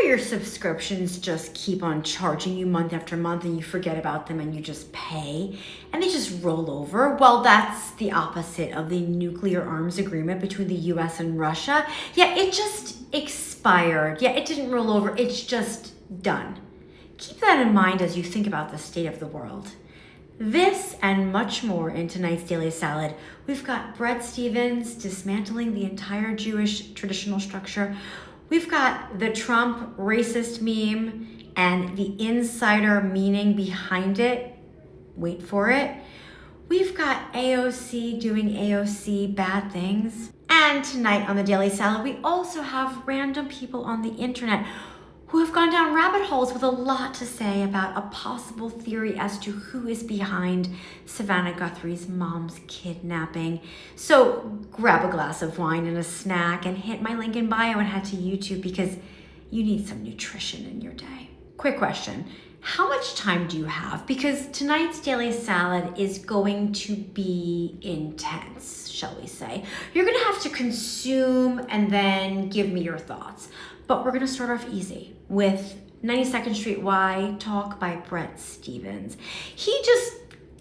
your subscriptions just keep on charging you month after month and you forget about them and you just pay and they just roll over? Well, that's the opposite of the nuclear arms agreement between the US and Russia. Yeah, it just expired. Yeah, it didn't roll over. It's just done. Keep that in mind as you think about the state of the world. This and much more in tonight's Daily Salad. We've got Bret Stephens dismantling the entire Jewish traditional structure. We've got the Trump racist meme and the insider meaning behind it. Wait for it. We've got AOC doing AOC bad things. And tonight on the Daily Salad, we also have random people on the internet who have gone down rabbit holes with a lot to say about a possible theory as to who is behind Savannah Guthrie's mom's kidnapping. So grab a glass of wine and a snack and hit my link in bio and head to YouTube because you need some nutrition in your day. Quick question. How much time do you have? Because tonight's Daily Salad is going to be intense, shall we say. You're gonna have to consume and then give me your thoughts. But we're gonna start off easy with 92nd Street Y talk by Bret Stephens. He just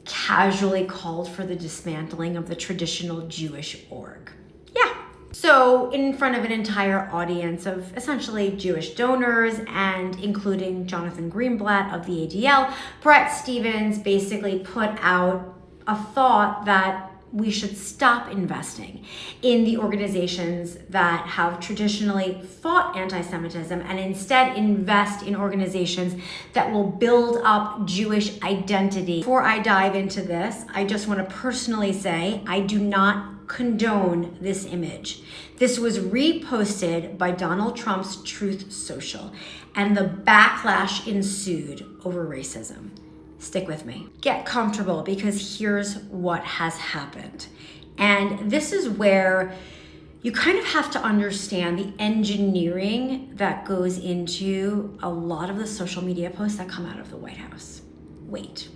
casually called for the dismantling of the traditional Jewish org. Yeah. So in front of an entire audience of essentially Jewish donors and including Jonathan Greenblatt of the ADL, Bret Stephens basically put out a thought that we should stop investing in the organizations that have traditionally fought anti-Semitism and instead invest in organizations that will build up Jewish identity. Before I dive into this, I just want to personally say I do not condone this image. This was reposted by Donald Trump's Truth Social, and the backlash ensued over racism. Stick with me. Get comfortable because here's what has happened. And this is where you kind of have to understand the engineering that goes into a lot of the social media posts that come out of the White House. Wait.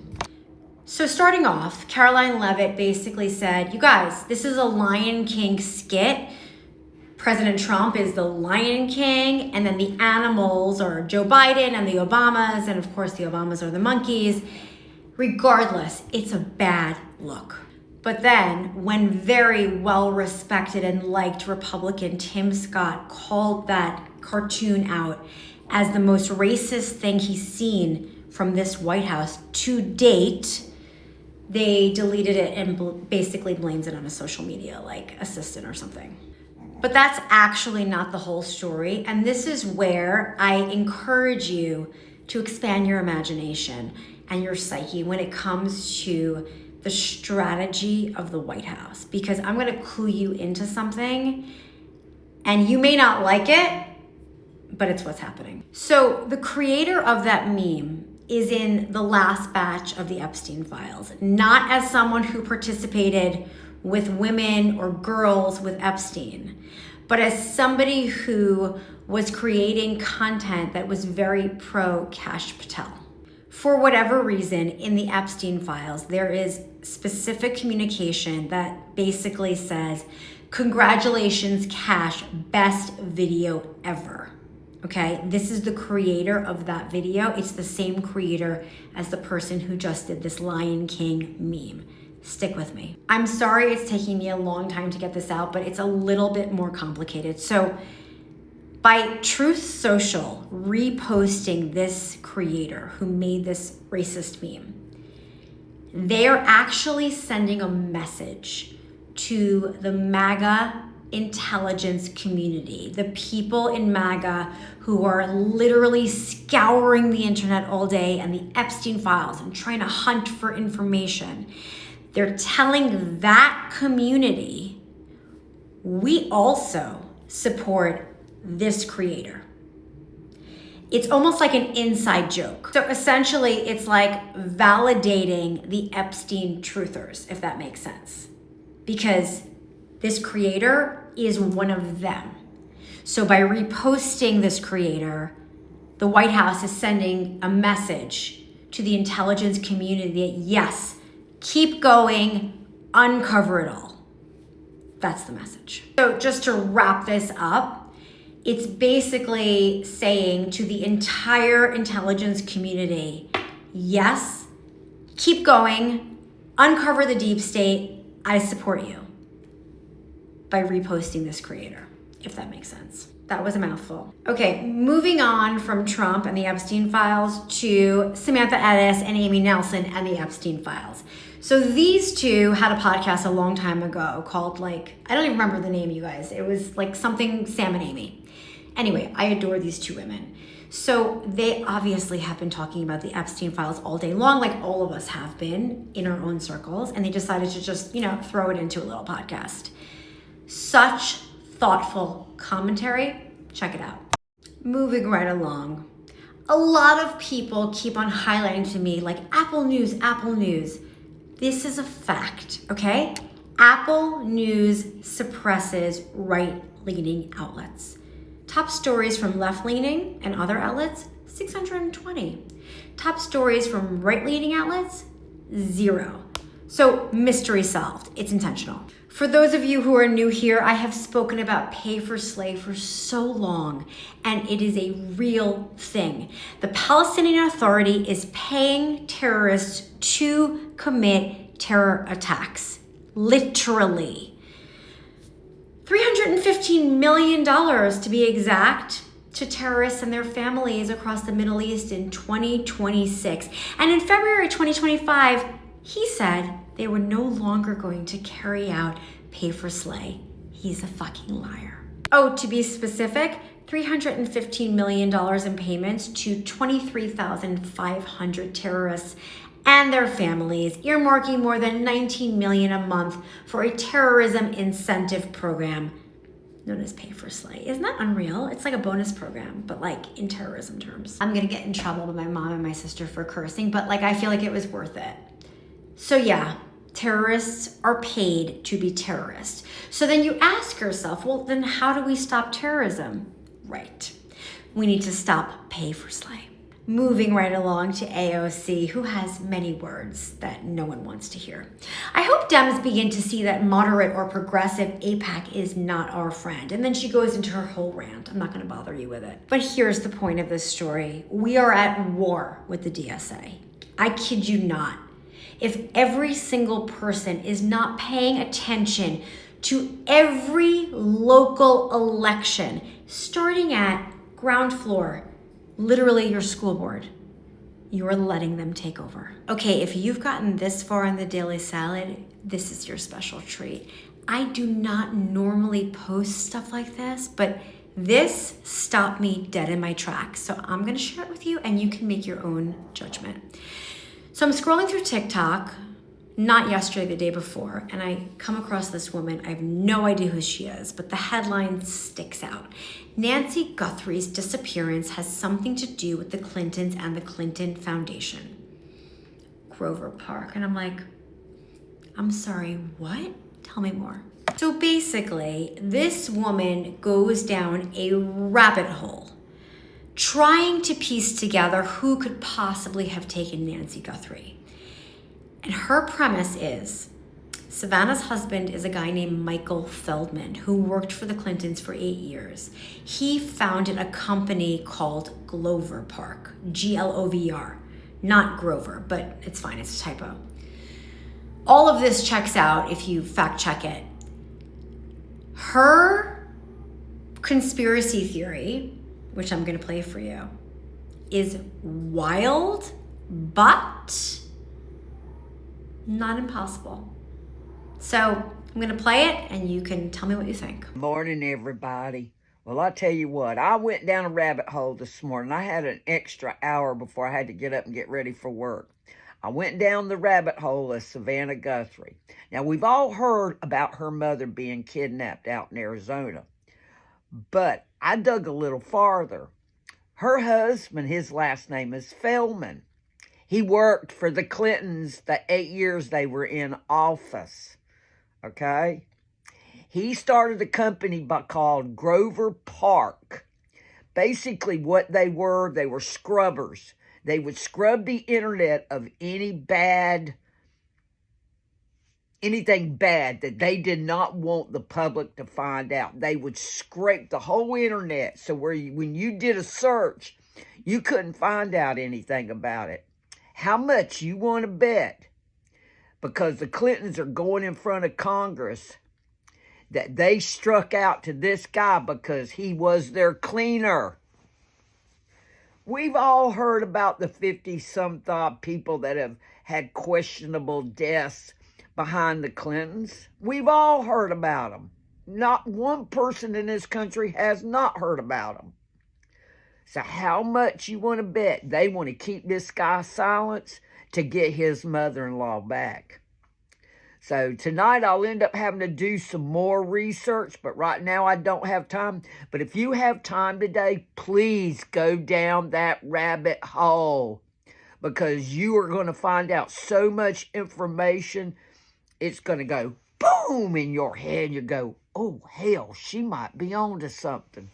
So starting off, Caroline Leavitt basically said, you guys, this is a Lion King skit. President Trump is the Lion King, and then the animals are Joe Biden and the Obamas, and of course the Obamas are the monkeys. Regardless, it's a bad look. But then, when very well-respected and liked Republican Tim Scott called that cartoon out as the most racist thing he's seen from this White House to date, they deleted it and basically blames it on a social media like assistant or something. But that's actually not the whole story. And this is where I encourage you to expand your imagination and your psyche when it comes to the strategy of the White House. Because I'm gonna clue you into something and you may not like it, but it's what's happening. So the creator of that meme is in the last batch of the Epstein files, not as someone who participated with women or girls with Epstein, but as somebody who was creating content that was very pro Kash Patel. For whatever reason, in the Epstein files, there is specific communication that basically says, congratulations, Kash, best video ever. Okay, this is the creator of that video. It's the same creator as the person who just did this Lion King meme. Stick with me. I'm sorry it's taking me a long time to get this out, but it's a little bit more complicated. So by Truth Social reposting this creator who made this racist meme, they're actually sending a message to the MAGA intelligence community, the people in MAGA who are literally scouring the internet all day and the Epstein files and trying to hunt for information. They're telling that community, we also support this creator. It's almost like an inside joke. So essentially, it's like validating the Epstein truthers, if that makes sense. Because this creator is one of them. So by reposting this creator, the White House is sending a message to the intelligence community that yes, keep going, uncover it all. That's the message. So just to wrap this up, It's basically saying to the entire intelligence community, yes, keep going, uncover the deep state, I support you, by reposting this creator, if that makes sense. That was a mouthful. Okay, moving on from Trump and the Epstein files to Samantha Edis and Amy Nelson and the Epstein files. So these two had a podcast a long time ago called I don't even remember the name, you guys. It was something Sam and Amy. Anyway, I adore these two women. So they obviously have been talking about the Epstein files all day long, like all of us have been in our own circles, and they decided to just, throw it into a little podcast. Such thoughtful commentary. Check it out. Moving right along. A lot of people keep on highlighting to me Apple News, Apple News. This is a fact, okay? Apple News suppresses right-leaning outlets. Top stories from left-leaning and other outlets, 620. Top stories from right-leaning outlets, 0. So mystery solved. It's intentional. For those of you who are new here, I have spoken about pay for slay for so long, and it is a real thing. The Palestinian Authority is paying terrorists to commit terror attacks, literally. $315 million to be exact, to terrorists and their families across the Middle East in 2026. And in February 2025, he said they were no longer going to carry out pay for slay. He's a fucking liar. Oh, to be specific, $315 million in payments to 23,500 terrorists and their families, earmarking more than $19 million a month for a terrorism incentive program known as Pay for Slay. Isn't that unreal? It's like a bonus program, but in terrorism terms. I'm gonna get in trouble with my mom and my sister for cursing, but I feel like it was worth it. So yeah, terrorists are paid to be terrorists. So then you ask yourself, well, then how do we stop terrorism? Right. We need to stop Pay for Slay. Moving right along to AOC, who has many words that no one wants to hear. I hope Dems begin to see that moderate or progressive AIPAC is not our friend. And then she goes into her whole rant. I'm not going to bother you with it. But here's the point of this story. We are at war with the DSA. I kid you not. If every single person is not paying attention to every local election, starting at ground floor, literally your school board, you are letting them take over. Okay, if you've gotten this far in the Daily Salad, this is your special treat. I do not normally post stuff like this, but this stopped me dead in my tracks. So I'm gonna share it with you and you can make your own judgment. So I'm scrolling through TikTok, not yesterday, the day before, and I come across this woman. I have no idea who she is, but the headline sticks out. Nancy Guthrie's disappearance has something to do with the Clintons and the Clinton Foundation. Grover Park. And I'm like, I'm sorry, what? Tell me more. So basically, this woman goes down a rabbit hole trying to piece together who could possibly have taken Nancy Guthrie. And her premise is, Savannah's husband is a guy named Michael Feldman who worked for the Clintons for 8 years. He founded a company called Glover Park, G-L-O-V-R, not Grover, but it's fine, it's a typo. All of this checks out if you fact check it. Her conspiracy theory, which I'm gonna play for you, is wild, but not impossible. So I'm gonna play it and you can tell me what you think. Morning, everybody. Well, I'll tell you what, I went down a rabbit hole this morning. I had an extra hour before I had to get up and get ready for work. I went down the rabbit hole of Savannah Guthrie. Now, we've all heard about her mother being kidnapped out in Arizona, but I dug a little farther. Her husband, his last name is Feldman. He worked for the Clintons the 8 years they were in office, okay? He started a company called Grover Park. Basically what they were scrubbers. They would scrub the internet of any bad anything bad that they did not want the public to find out, they would scrape the whole internet. So when you did a search, you couldn't find out anything about it. How much you want to bet? Because the Clintons are going in front of Congress that they struck out to this guy because he was their cleaner. We've all heard about the 50-some-odd people that have had questionable deaths behind the Clintons. We've all heard about them. Not one person in this country has not heard about them. So how much you want to bet they want to keep this guy silent to get his mother-in-law back? So tonight I'll end up having to do some more research, but right now I don't have time. But if you have time today, please go down that rabbit hole, because you are going to find out so much information. It's going to go boom in your head. You go, oh, hell, she might be on to something.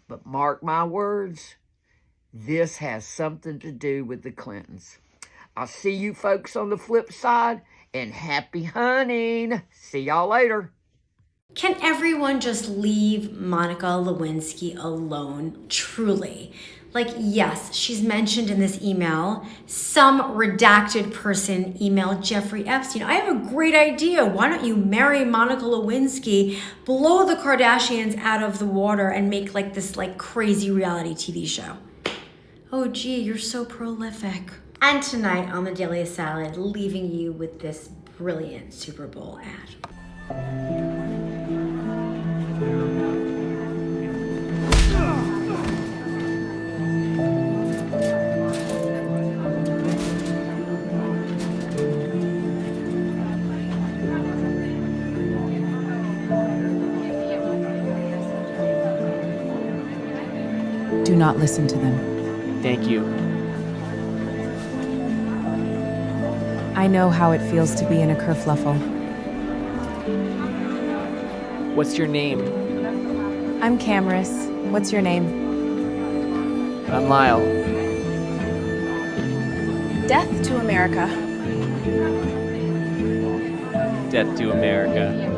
But mark my words, this has something to do with the Clintons. I'll see you folks on the flip side, and happy hunting. See y'all later. Can everyone just leave Monica Lewinsky alone? Truly. Like, yes, she's mentioned in this email. Some redacted person emailed Jeffrey Epstein, I have a great idea. Why don't you marry Monica Lewinsky, blow the Kardashians out of the water, and make like this like crazy reality TV show? Oh, gee, you're so prolific. And tonight on the Daily Salad, leaving you with this brilliant Super Bowl ad. Do not listen to them. Thank you. I know how it feels to be in a kerfluffle. What's your name? I'm Camrys. What's your name? I'm Lyle. Death to America. Death to America.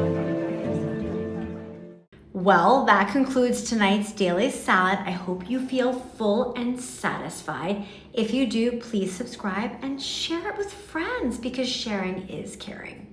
Well, that concludes tonight's Daily Salad. I hope you feel full and satisfied. If you do, please subscribe and share it with friends, because sharing is caring.